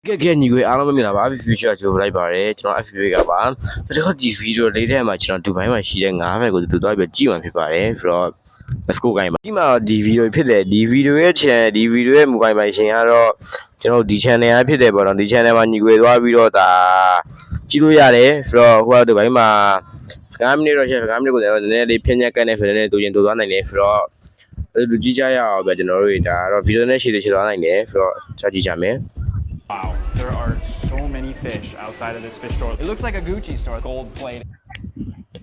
Again, you are not a future to library, not a few about. But how do you feel later much not to buy my sheet and I go to die, but Jim people from the school game. Dima, the video pit, the video the video by my Shinaro, the channel I pit, but on the channel when you go video that Chiruare from who are the Gaima. Family Russia, family with the Pena can have to into one and from the Jaya, but the Norita, or Vidana Shirishana, from Chajame. Wow, there are so many fish outside of this fish store. It looks like a Gucci store, gold plated.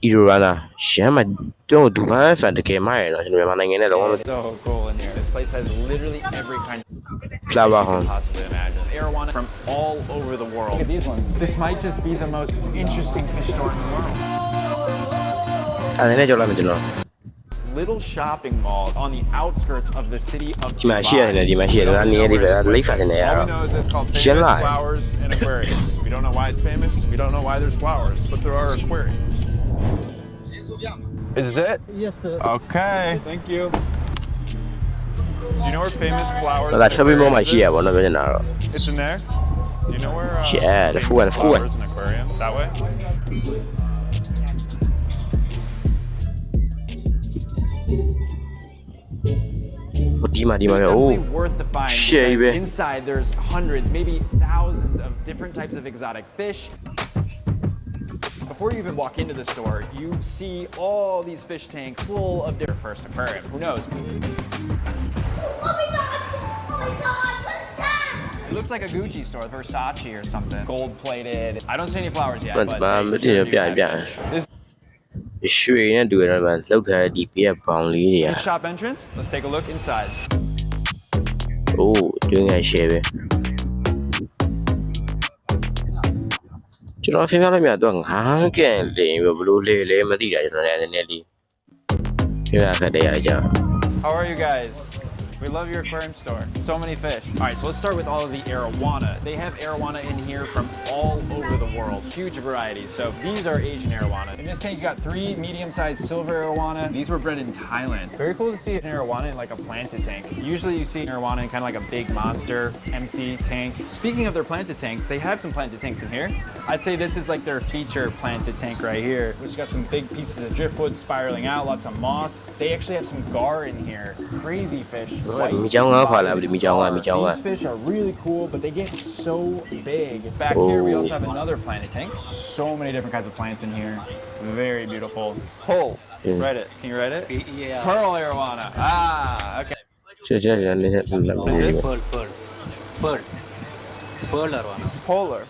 Irwana, Shama don't do life and the game iron. It's so cool in here. This place has literally every kind of fish you can possibly imagine. Arowana from all over the world. Look at these ones. This might just be the most interesting fish store in the world. Little shopping mall on the outskirts of the city of Dubai. All we know is it's called Famous Flowers and Aquariums. We don't know why it's famous. We don't know why there's flowers, but there are aquariums. Is this it? Yes, sir. Okay. Thank you. Do you know where Famous Flowers That's and Aquariums is? one. It's in there. Do you know where Yeah, the full Flowers and Aquarium? That way? Definitely worth the find. Inside there's hundreds, maybe thousands of different types of exotic fish. Before you even walk into the store, you see all these fish tanks full of different first aquarium. Who knows? Oh my god! Oh my god! What's that? It looks like a Gucci store, Versace or something. Gold plated. I don't see any flowers yet, but this shop entrance. Let's take a look inside. Oh, doing a shave. ကျွန်တော်ဖင်ပြလိုက်မြတ်တော့ငါးကန်လင်းဘလို့လေမသိတာကျွန်တော်လည်းနည်းနည်းလေးဖင်ပြခက်တရားကြ How are you guys? We love your aquarium store. So many fish. All right, so let's start with all of the arowana. They have arowana in here from all over the world. Huge variety. So these are Asian arowana. In this tank, you got 3 medium-sized silver arowana. These were bred in Thailand. Very cool to see an arowana in like a planted tank. Usually you see an arowana in kind of like a big monster, empty tank. Speaking of their planted tanks, they have some planted tanks in here. I'd say this is like their feature planted tank right here, which got some big pieces of driftwood spiraling out, lots of moss. They actually have some gar in here. Crazy fish. These fish are really cool, but they get so big. Back here, we also have another planted tank. So many different kinds of plants in here. Very beautiful. Pearl. Write it. Can you write it? Yeah. Pearl arowana. Ah, okay. Pearl arowana. Polar.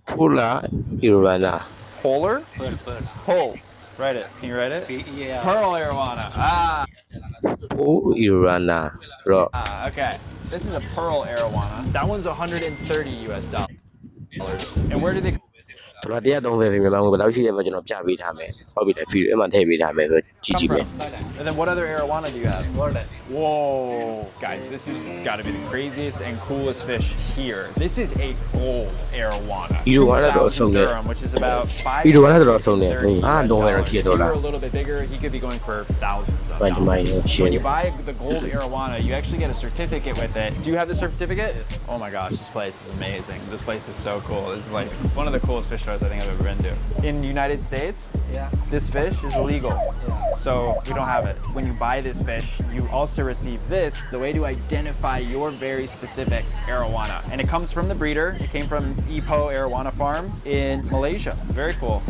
Pula Irwana. Polar? Pearl. Pole. Write it. Can you write it? Yeah. Pearl arowana. Ah. Oh, Irwana. Ah, okay. This is a pearl arowana. That one's 130 US dollars. And where do they တော်တော်တရားသုံးပဲပြင်မှာဘယ်လောက်ရှိလဲကျွန်တော်ပြပေးထားမယ်ဟုတ်ပြီလေဖီအဲ့မှာထည့်ပေးထားမယ်ဆိုကြည့်ကြည့်ပဲ And then what other arowana do you have? Whoa, guys, this has got to be the craziest and coolest fish here. This is a gold arowana. 2,000 dirham, which is about 5 to 30 US. If you were a little bit bigger, he could be going for thousands of dollars. When you buy the gold arowana, you actually get a certificate with it. Do you have the certificate? Oh my gosh, this place is amazing. This place is so cool. This is like one of the coolest fish stores I think I've ever been to. In the United States, this fish is illegal. So we don't have it. When you buy this fish, you also receive this, the way to identify your very specific arowana. And it comes from the breeder. It came from Ipoh Arowana Farm in Malaysia. Very cool.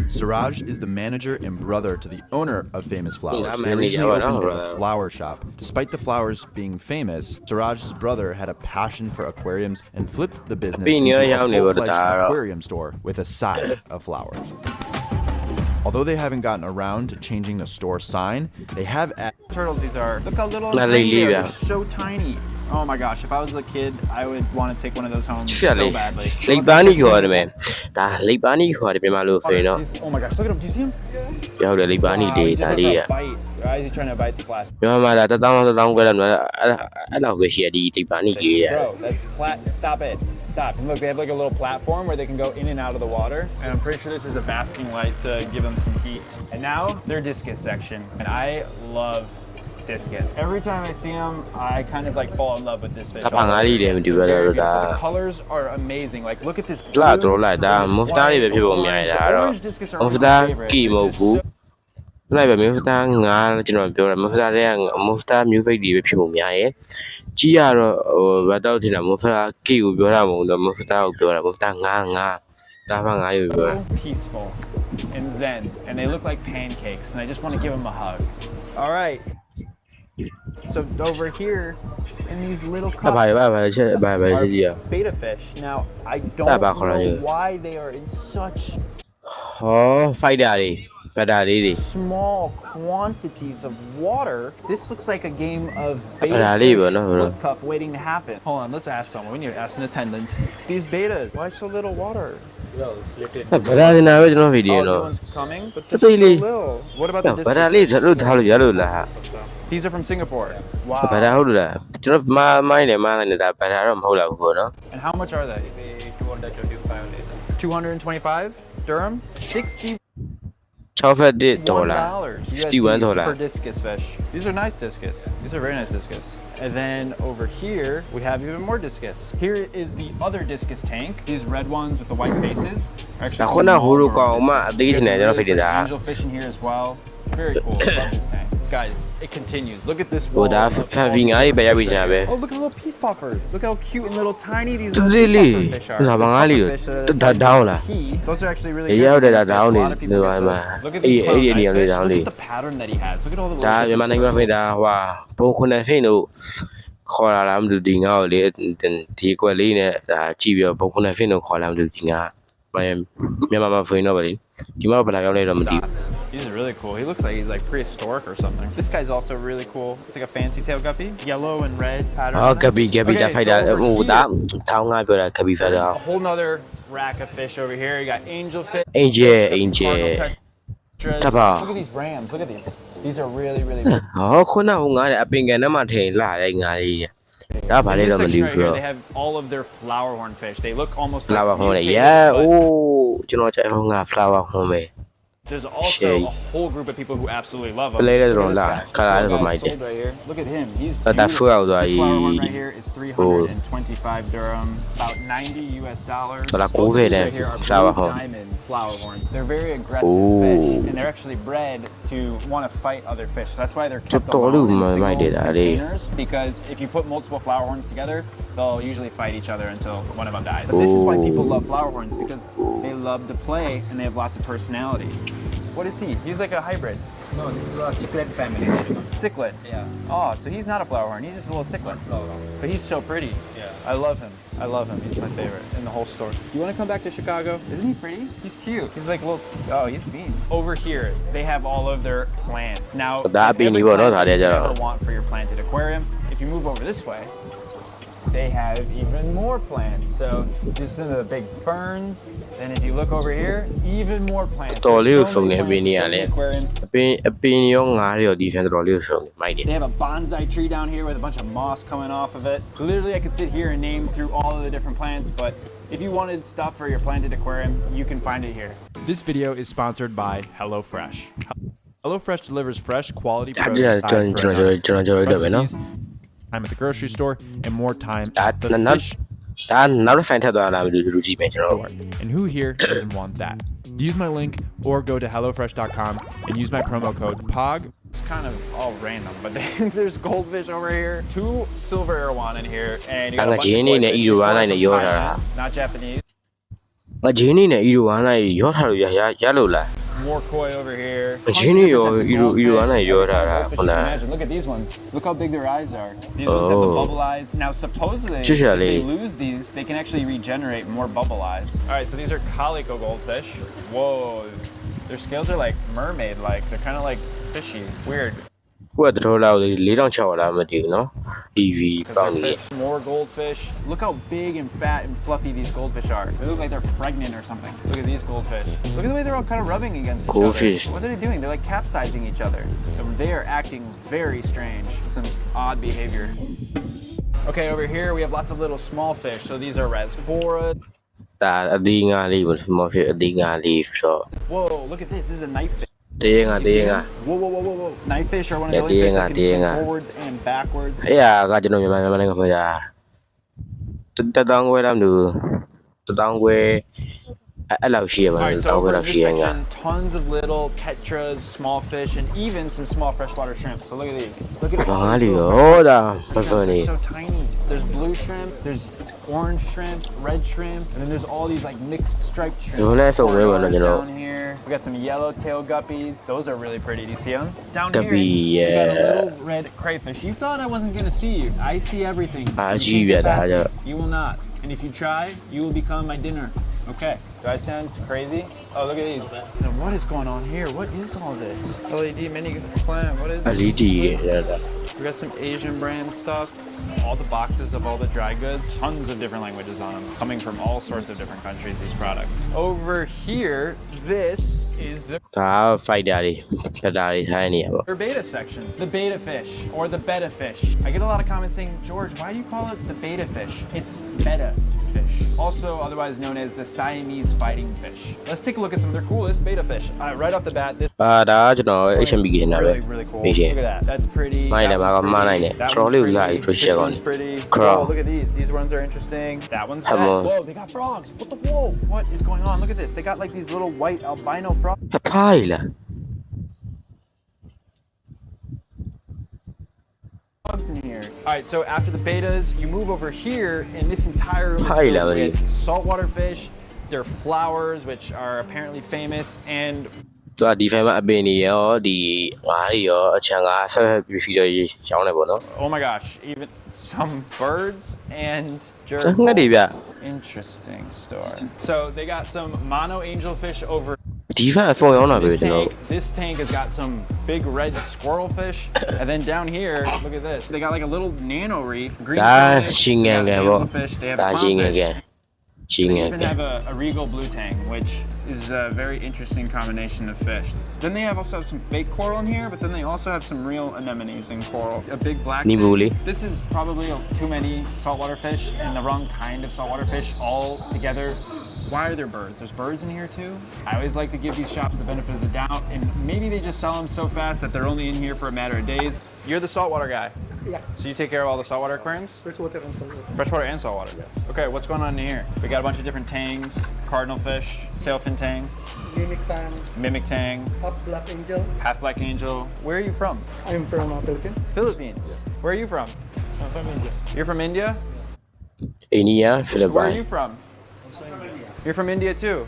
Siraj is the manager and brother to the owner of Famous Flowers. They originally opened as a flower shop. Despite the flowers being famous, Siraj's brother had a passion for aquariums and flipped the business into a full-fledged aquarium store with a side of flowers. Although they haven't gotten around to changing the store sign, they have turtles these are. Look how little they're so tiny. Oh my gosh, if I was a kid, I would want to take one of those home so badly. လိပ်ပန်းကြီးခေါ်ရတယ်မယ်ဒါလိပ်ပန်းကြီးခေါ်တယ်ပြန်မလို့ဆိုရင်တော့ Oh my gosh, look at him. Do you see him? ရောက်တယ်လိပ်ပန်းကြီးတွေဒါလေးอ่ะ Why is he trying to bite the plastic? မြန်မာမှာဒါ1000ခွဲတယ်အဲ့လောက်ပဲရှိရဒီလိပ်ပန်းကြီးတွေอ่ะ Bro, that's stop it. Stop. And look, they have like a little platform where they can go in and out of the water. And I'm pretty sure this is a basking light to give them some heat. And now their discus section. And I love discus. Every time I see them, I kind of like fall in love with this fish. Apa ngari dia mesti They're very berada beautiful. The dah. colors are amazing. Like look at this. Lah blue, terus lah dah. this Mufta ni white, berapa orange. banyak The dah. orange discus are my Mufta favorite. ki They're mau just bu. so- လိုက်ပဲမျိုးသားငါကျွန်တော်ပြောတာမူဖတာတွေကမူဖတာမျိုးဖိတ်တွေပဲဖြစ်ပုံများတယ်ကြီးရတော့ဟိုဘာတော့ထင်တာမူဖတာကေကိုပြောတာမဟုတ်တော့မူဖတာကိုပြောတာမူဖတာငါတာဖာငါကိုပြောတာ So peaceful and zen, and they look like pancakes, and I just want to give them a hug. All right. So over here, in these little ဘာ cups ဘာချက်ဘာချက်ကြီးอ่ะ are beta fish. Now I don't know why they are in such ဟောဖိုက်တာတွေဘက်တာလေးတွေ small quantities of water. This looks like a game of beta Rally, fish but no, bro. flip cup waiting to happen. Hold on, let's ask someone. We need to ask an attendant. These betas, why so little water? ဘက်တာနေပဲကျွန်တော်ဗီဒီယို Oh, new တော့ one's coming, but But they're so they- little. What about the ဘက်တာ discus? လေးတို့ထားလို့ရလို့လား These are from Singapore. ဘက်တာ Wow. ဟုတ်လားကျွန်တော်မိုင်းနေမိုင်းနေတာဘက်တာတော့မဟုတ်လားဘူးပေါ့နော် And how much are they? 225 dirham? 60 6ဖက်1ဒေါ်လာ $61 $61 per discus fish. These are nice discus. These are very nice discus. And then over here, we have even more discus. Here is the other discus tank. These red ones with the white faces are actually Ako na, huro small ka, oranges. uma, You tigis guys na, have dyan really ang fitted, pretty ah. angel fish in here as well. Very cool. I love this tank. Guys, it continues. Look at this Oh, wall. dah of fat all wing these ay little bayar fish bitin right here. abe. Oh, look at the little peat puffers. Look how cute and little tiny these Tu little really? peat puffer fish are. Tu The abang puffer ali tu. fish are Tu the dah size down of a lah. pea. Those are actually really Yeah, good. dah fish. down A ni. lot of people Tu get apa? those. Look at these Eh, clown dia knife ni, fish. down Look ni. at the pattern that he has. Look at all the little ဒါမြန်မာနိုင်ငံမှာဒါဟိုဘုံခုနှစ်ဖိတို့ခေါ်လာလားမသိဘူးဒီငါ့ကိုလေဒီကွက်လေးနဲ့ဒါကြည့်ပြီးတော့ဘုံခုနှစ်ဖိတို့ခေါ်လာမသိဘူးဒီငါမြန်မာမှာဖိတော့ဗလေဒီမှာဘယ်လာရောက်လဲတော့မသိဘူး dots. These are really cool. He looks like he's like prehistoric or something. This guy's also really cool. It's like a fancy tail guppy, yellow and red pattern. အော် on it. ကပီဒါဖိုက်တာ Okay, so ဟို over ဒါ here, ထောင်းငါပြောတာကပီဖိုက်တာ a whole nother rack of fish over here. You got angel fish. Angel, some angel. cardinal tetras. Tapa. Look at these rams. Look at these. These are really, really big. ဟောခုနကငါတဲ့အပင်ကန်ထဲမှာထင်လာတဲ့ငါကြီးဒါဘာလဲ In this တော့မသိ section ဘူး right ဆို here, တော့ they have all of their flower horn fish. They look almost flower like horn mutated, yeah but အိုးကျွန်တော်ကြိုက်ဟောငါ flower horn ပဲ there's also Shade. a whole group of people who absolutely love them. Play Look later at on this that. guy. Color This of guy my is sold right here. Look at him. He's But that beautiful. flower This flower horn is- right here is 325 dirham, about $90 US. So like Both of these over right there, here are flower blue horn. diamond flower horns. They're very aggressive Ooh. fish, and they're actually bred to want to fight other fish. So that's why they're kept Totoo, alone in may single did that, eh? containers. Because if you put multiple flower horns together, they'll usually fight each other until one of them dies. But this is why people love flower horns, because they love to play and they have lots of personality. What is he? He's like a hybrid. No, this is a cichlid family. Cichlid. Yeah. Oh, so he's not a flower horn. He's just a little cichlid. No. But he's so pretty. Yeah. I love him. I love him. He's my favorite in the whole store. You want to come back to Chicago? Isn't he pretty? He's cute. He's like a little. Oh, he's mean. Over here, they have all of their plants. Now, That if being every you, no, plant that you is, ever want for your planted aquarium, if you move over this way, they have even more plants. So this is some of the big ferns. Then if you look over here, even more plants.တော်လေးကို There's စုံ so နေ many ပြီ plants, နေ so ရ many လဲ aquariums. အပင်ရောငါးရောဒီဖန်တော်လေးကိုစုံနေမိုက်တယ် They have a bonsai tree down here with a bunch of moss coming off of it. Literally, I could sit here and name through all of the different plants, but if you wanted stuff for your planted aquarium, you can find it here. This video is sponsored by HelloFresh. HelloFresh delivers fresh, quality produce Yeah, time John- for John- another. John- John- John- John- Recipes, time at the grocery store, and more time at the not fishဒါနောက်တစ်ဖန်ထပ်သွားတာမလို့လူကြည့်မယ်ကျွန်တော် store. And who here doesn't want that? Use my link or go to hellofresh.com and use my promo code POG. It's kind of all random, but there's goldfish over here, 2 silver arowana in here, and you got a bunch of Angajini koi ne fish. iru These wana are ne from yora. Thailand, not Japanese. ငါဂျင်းနေနဲ့အီရိုဝါနာရောထားလို့ရလို့လား More koi over here. Genie Tons of or different types of iru- goldfish. iruana yora Goldfish ra, you can kuna. imagine. Look at these ones. Look how big their eyes are. These ones have the Oh. bubble eyes. Now, supposedly, if Usually. they lose these, they can actually regenerate more bubble eyes. All right, so these are calico goldfish. Whoa, their scales are like mermaid-like. They're kind of like fishy. Weird. ကိုကတော်လောက်4600လားမသိဘူးเนาะ EV ပေါင်းနေ More goldfish. Look how big and fat and fluffy these goldfish are. They look like they're pregnant or something. Look at these goldfish. Look at the way they're all kind of rubbing against each Goldfish. other. What are they doing? They're like capsizing each other. So they are acting very strange. Some odd behavior. Okay, over here we have lots of little small fish. So these are rasbora. ဒါအသေးငါလေးပေါ့မဖြစ်အသေးငါလေးဆိုတော့ Whoa, look at this. This is a knife fish. တေးငါ You တေး see ငါ them? Whoa. Knifefish are one of the Yeah, only fish that can yeah. swim forwards and backwards. အဲ့ဒါကကျွန်တော်မြန်မာနိုင်ငံခေါ်တာတက်တောင်းခွဲလားမလို့တက်တောင်းခွဲအဲ့လောက်ရှိရပါ All လား right, တော so င်းခွဲ over in လောက် this ရှိရငါ section, tons of little tetras, small fish, and even some small freshwater shrimp. So look at these. Look at all ဘာ these လီ little ဟောတာမ freshwater စွန်နေ shrimp. They're so tiny. There's blue shrimp, there's orange shrimp, red shrimp, and then there's all these like mixed striped shrimp. Yo, let's go, we're gonna, you know. Down here, we got some yellowtail guppies. Those are really pretty. Do you see them? Down Guppy, here, we got a yeah. little red crayfish. You thought I wasn't gonna see you. I see everything. Ah, You gee, can't get yeah, past yeah. me. You will not. And if you try, you will become my dinner. Okay. Do I sound crazy? Oh, look at these. Now, what is going on here? What is all this? LED mini plant. What is it? LED ရတာ We got some Asian brand stuff. All the boxes of all the dry goods. Tons of different languages on them. Coming from all sorts of different countries, these products. Over here, this is the ဒါ fighter တွေဖက်တာတွေထိုင်းနေရပါ their beta section. The beta fish or the betta fish. I get a lot of comments saying, George, why do you call it the beta fish? It's betta fish. Also otherwise known as the Siamese fighting fish. Let's take a look at some of their coolest beta fish. Right off the bat, this ဒါကကျွန်တော် HMB ကနေတာပဲ really cool. Asian. Look at that. That's pretty. Mine, That I'm one's mine, pretty. mine. That Trolley one's like, pretty. to This share one's on. pretty. Crow. Whoa, look at these. These ones are interesting. That one's Come dead. on. Whoa, they got frogs. What the whoa? What is going on? Look at this. They got like these little white albino frogs. ဖထိုင်းလား In here. All right, so after the betas, you move over here, and this entire room is High filled level. with saltwater fish. Their flowers, which are apparently famous, and သူကဒီဖိုင်မှာအပင်တွေရောဒီငါးတွေရောအချမ်းကဆက်ဆက်ပြီးဖီတော့ရောင်းနေပေါ့နော် oh my gosh, even some birds and Nga di ba? Interesting story. So they got some mono angelfish over ဒီဖိုင်အဆုံးရောင်းတာပဲ this ကျွန်တော် tank. This tank has got some big red squirrel fish, and then down here, look at this. They got like a little nano reef, green ဒါ fish, ရှင်းင they န် got ကန်ပေါ့ damselfish, they have ဒါရှင်းငန်ကန် clownfish. ရှင်းင They န် even ကန် have a regal blue tang, which is a very interesting combination of fish. Then they also have some fake coral in here, but then they also have some real anemones in coral. A big black tang. Nimuli. This is probably too many saltwater fish and the wrong kind of saltwater fish all together. Why are there birds? There's birds in here too? I always like to give these shops the benefit of the doubt, and maybe they just sell them so fast that they're only in here for a matter of days. You're the saltwater guy. Yeah. So you take care of all the saltwater aquariums? Freshwater and saltwater. Freshwater and saltwater. Okay, what's going on in here? We got a bunch of different tangs, cardinal fish, sailfin tang, Mimic tang, mimic tang, half black angel. half black angel. Where are you from? I'm from Philippines. Philippines. Where are you from? I'm from India. You're from India? အိန္ဒိယဖိလစ် Where ပိုင် are you from? You're from India too?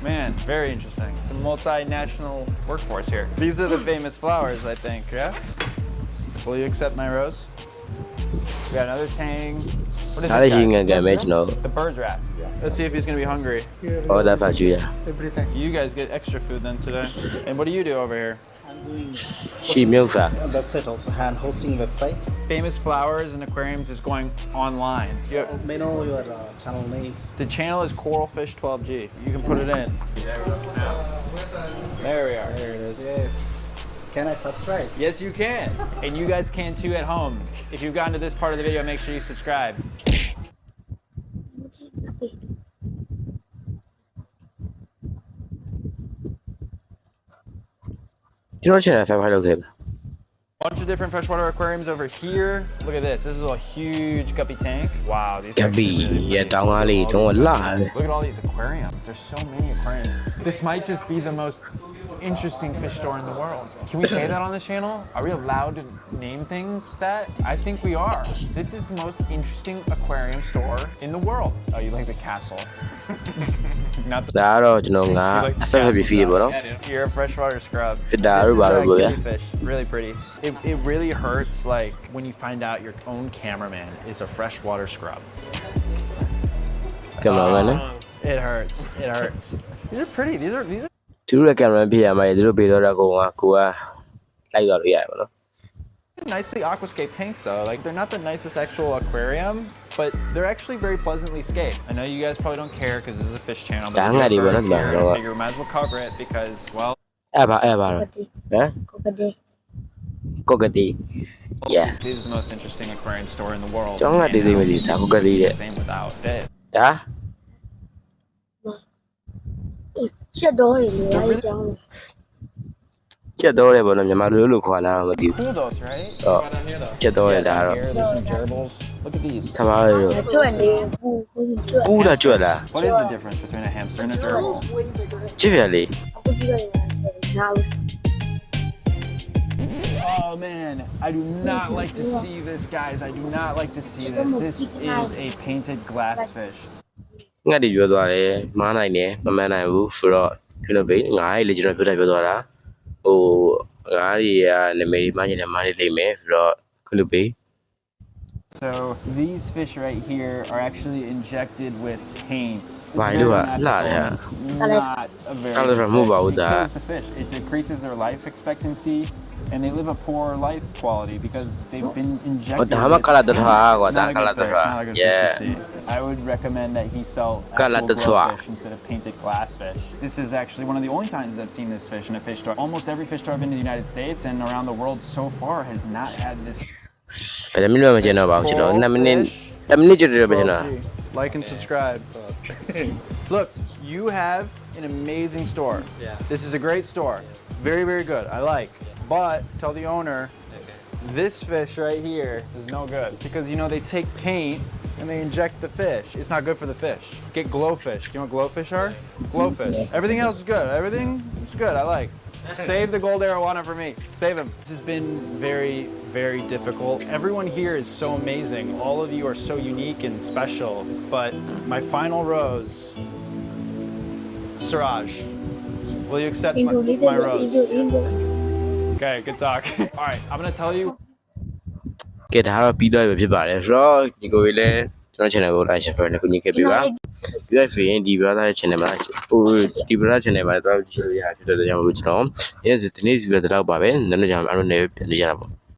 Man, very interesting. It's a multinational workforce here. These are the famous flowers, I think, yeah? Will you accept my rose? We got another tang. What is ဒါ this လည်းရှင်းင guy? န်ကန်ပဲကျွန်တော် The bird's rat. Let's see if he's gonna be hungry. Here, ဟောဒါဖတ်ကြည့်ရ everything. You guys get extra food then today. And what do you do over here? I'm doing ရှီမြုပ်စာ a website also, hand hosting website. Famous Flowers and Aquariums is going online. May know your channel name. The channel is Coralfish 12G. You can put it in. There we are. There it is. Yes. Can I subscribe? Yes, you can. And you guys can too at home. If you've gotten to this part of the video, make sure you subscribe.ကျွန်တော် channel subscribe လုပ်ခဲ့ပါ Bunch of different freshwater aquariums over here. Look at this. This is a huge guppy tank. Wow, these are ကပီ actually really ရတောင်းကားလေးတော့လာတယ် Look at all these aquariums. There's so many aquariums. This might just be the most interesting fish store in the world. Can we say that on this channel? Are we allowed to name things that? I think we are. This is the most interesting aquarium store in the world. Oh, you like the castle? Not the ဒါကတော့ကျွန်တော်ငါ You like the အဆက်ဆက်ပြီး feed ပေါ့နော် You're a freshwater scrub. Fidda This is ruba a ruba, yeah. guinea fish. Really pretty. It really hurts like when you find out your own cameraman is a freshwater scrub. ကင်မရာမန်နဲ့ It hurts. It hurts. These are pretty. These are သူတို့ရဲ့ကင်မရာဖြစ်ရမှာသူတို့ပေးတော့တဲ့ကောင်ကကိုကလိုက်တော့လို့ရတယ်ပေါ့နော် nicely aquascape tanks though. Like they're not the nicest actual aquarium, but they're actually very pleasantly scaped. I know you guys probably don't care because this is a fish channel, but Yeah, we I'm have not even birds looking here, at I it. figure we might as well cover it because well, အဲ့ပါတော့ဟမ် ကောကတီ yeah this is the most interesting aquarium store in the world. ကျွန်တော်ကတည်တည်မသိတာကောကတီတဲ့ Same without it. ဒါ ရှက်တော့ရည်လေအဲအကြောင်း ချက်တော့တယ်ဗောနော်မြန်မာလိုလိုခေါ်လာမသိဘူး Cool those, right? အော်ချက်တော့ရ Yeah, တာ down တော့ here, there's some gerbils. Look at these. ထမရတော့ ကျွတ်နေဘူးကျွတ် ပူးတာကြွက်လား What is the difference between a hamster and a gerbil? ချစ်ပြလေ အခုကြည့်ရရင်နားလို့ Oh man, I do not like to see this, guys. I do not like to see this. This is a painted glassfish. ငှက်တွေပြောသွားတယ်မားနိုင်တယ်မမှန်နိုင်ဘူးဆိုတော့ကျွန်တော်ဘေးငါးလေးကျွန်တော်ပြောသွားတာဟိုငါးတွေကနာမည်မှကျင်တယ်မားနေလိမ့်မယ်ဆိုတော့ခလုဘေး So these fish right here are actually injected with paint. It's Why very do I- unethical. Nah, Not a very Colour good remove thing. all It that. kills the fish. It decreases their life expectancy, and they live a poor life quality because they've been injected. Oh, dama with kala paint. tatwa, Not gua, a good kala fish, tatwa. not a good Yeah. fish to see. I would recommend that he sell Kala actual tatwa. glowfish instead of painted glass fish. This is actually one of the only times I've seen this fish in a fish store. Almost every fish store I've been to the United States and around the world so far has not had this. ဘယ်လိုမျိုးမကျင်တော့ပါဘူးကျွန်တော်2မိနစ်10မိနစ်ကျော်ကျော်ပဲကျွန်တော် Like and subscribe. Look, you have an amazing store. Yeah. This is a great store. Very, very good. I like. But tell the owner, this fish right here is no good because you know they take paint and they inject the fish. It's not good for the fish. Get glowfish. You know what glowfish are? Glowfish. Everything else is good. Everything is good. I like. Save the gold arowana for me. Save him. This has been very, very difficult. Everyone here is so amazing. All of you are so unique and special. But my final rose, Suraj, will you accept my rose? Okay, good talk. All right, I'm gonna tell you. ကဲဒါကတော့ပြီးသွားပြီဖြစ်ပါတယ်ဆိုတော့ဒီကိုကြီးလည်းကျွန်တော် channel ကို like share နဲ့ကိုကြီးခဲ့ပြပါပြီးတော့ဆိုရင်ဒီ brother ရဲ့ channel မှာဟိုဒီ brother channel မှာတော့ကြည့်လို့ရဖြစ်တဲ့ကြောင့်မို့ကျွန်တော်ဒီနေ့ဒီလောက်ပါပဲနောက်နေ့ကျမှအားလုံးလည်းပြန်ကြရပါ